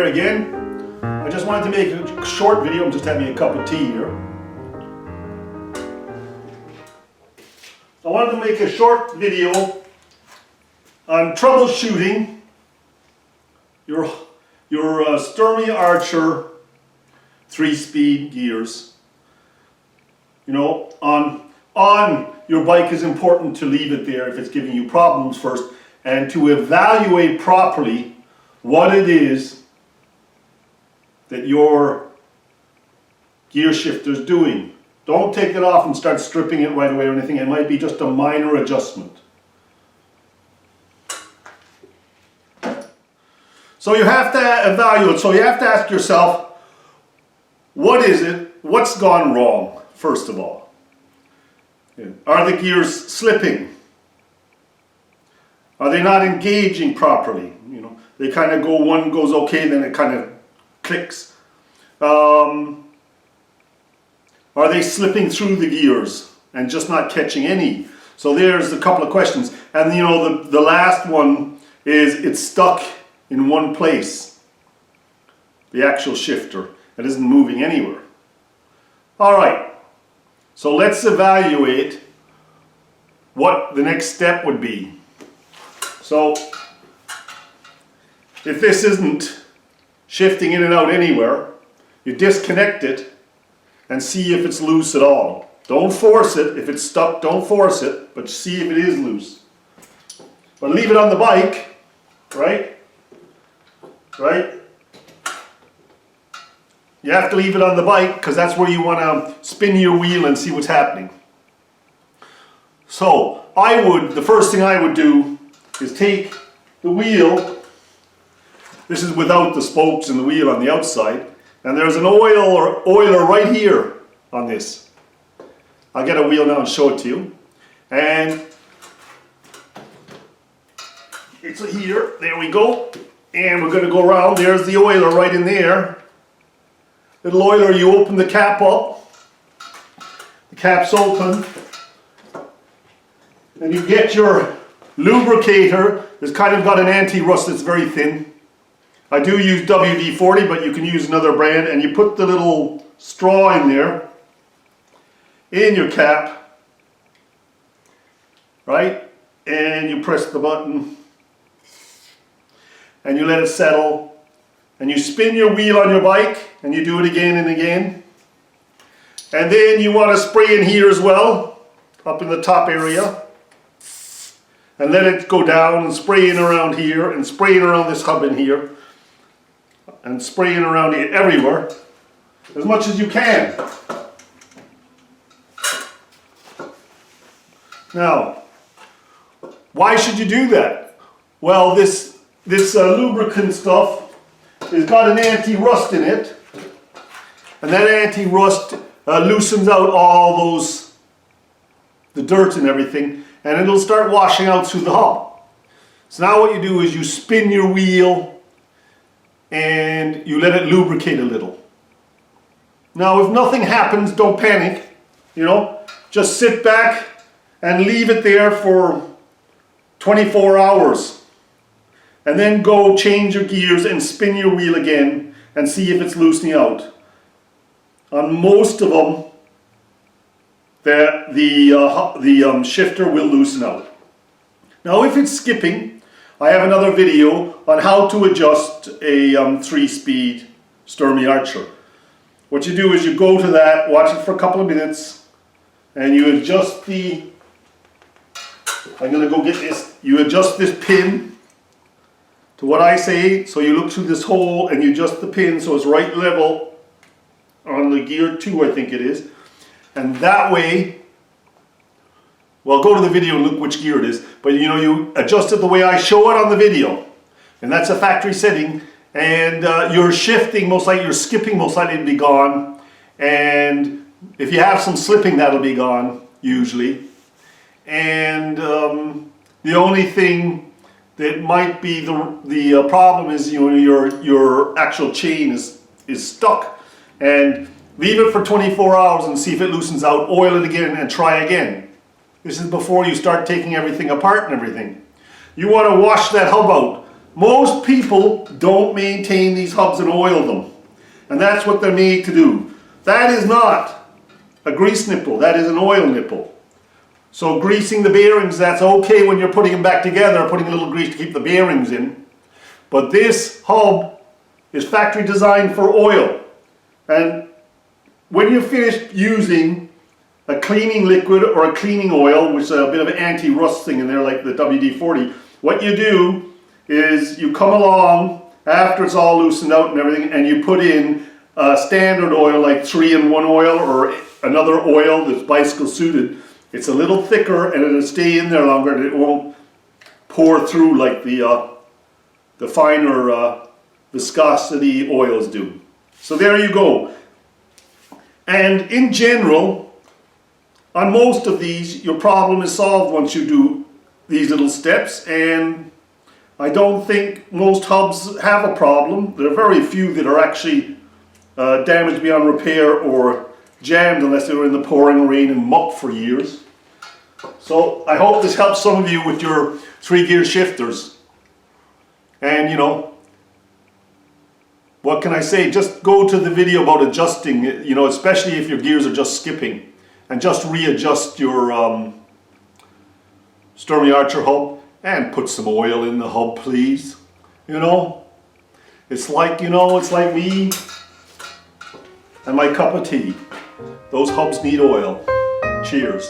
here again. I just wanted to make a short video. I'm just having a cup of tea here. I wanted to make a short video on troubleshooting your Sturmey Archer 3-speed gears. You know, on your bike is important to leave it there if it's giving you problems first, and to evaluate properly what it is that your gear shifter is doing. Don't take it off and start stripping it right away or anything. It might be just a minor adjustment. So you have to evaluate. So you have to ask yourself, what is it? What's gone wrong, first of all? Are the gears slipping? Are they not engaging properly? You know, they kind of go, one goes okay, then it kind of clicks. Are they slipping through the gears and just not catching any? So there's a couple of questions. And you know, the last one is it's stuck in one place. The actual shifter. It isn't moving anywhere. Alright, so let's evaluate what the next step would be. So, if this isn't shifting in and out anywhere, you disconnect it and see if it's loose at all. Don't force it. If it's stuck, don't force it, but see if it is loose. But leave it on the bike, right? Right? You have to leave it on the bike because that's where you want to spin your wheel and see what's happening. So, the first thing I would do is take the wheel. This is without the spokes and the wheel on the outside. And there's an oiler right here on this. I'll get a wheel now and show it to you. And it's here. There we go. And we're going to go around. There's the oiler right in there. Little oiler, you open the cap up. The cap's open. And you get your lubricator. It's kind of got an anti-rust that's very thin. I do use WD-40, but you can use another brand. And you put the little straw in there, in your cap, right? And you press the button, and you let it settle. And you spin your wheel on your bike, and you do it again and again. And then you want to spray in here as well, up in the top area. And let it go down and spray in around here, and spray in around this hub in here. And spraying around it everywhere, as much as you can. Now, why should you do that? Well, this lubricant stuff has got an anti-rust in it, and that anti-rust loosens out all the dirt and everything, and it'll start washing out through the hub. So now what you do is you spin your wheel and you let it lubricate a little. Now if nothing happens, don't panic, you know, just sit back and leave it there for 24 hours. And then go change your gears and spin your wheel again and see if it's loosening out. On most of them, the shifter will loosen out. Now if it's skipping, I have another video on how to adjust a 3-speed Sturmey Archer. What you do is you go to that, watch it for a couple of minutes, and you adjust I'm going to go get this, you adjust this pin to what I say, so you look through this hole and you adjust the pin so it's right level on the gear 2, I think it is. And that way, well, go to the video and look which gear it is, but you know, you adjust it the way I show it on the video, and that's a factory setting, and your shifting, most likely your skipping most likely will be gone, and if you have some slipping, that'll be gone usually. And the only thing that might be the problem is, you know, your actual chain is stuck, and leave it for 24 hours and see if it loosens out, oil it again and try again. This is before you start taking everything apart and everything. You want to wash that hub out most people don't maintain these hubs and oil them. And that's what they're made to do. That is not a grease nipple, that is an oil nipple. So greasing the bearings, that's okay when you're putting them back together, putting a little grease to keep the bearings in. But this hub is factory designed for oil. And when you're finished using a cleaning liquid or a cleaning oil, which is a bit of an anti-rust thing in there like the WD-40, what you do is you come along after it's all loosened out and everything, and you put in a standard oil like 3-in-1 oil or another oil that's bicycle suited. It's a little thicker and it'll stay in there longer and it won't pour through like the finer viscosity oils do. So there you go. And in general, on most of these, your problem is solved once you do these little steps, and I don't think most hubs have a problem. There are very few that are actually damaged beyond repair or jammed unless they were in the pouring rain and muck for years. So I hope this helps some of you with your 3-gear shifters. And you know, what can I say? Just go to the video about adjusting, you know, especially if your gears are just skipping, and just readjust your Sturmey Archer hub and put some oil in the hub, please. You know, it's like, you know, it's like me and my cup of tea. Those hubs need oil. Cheers.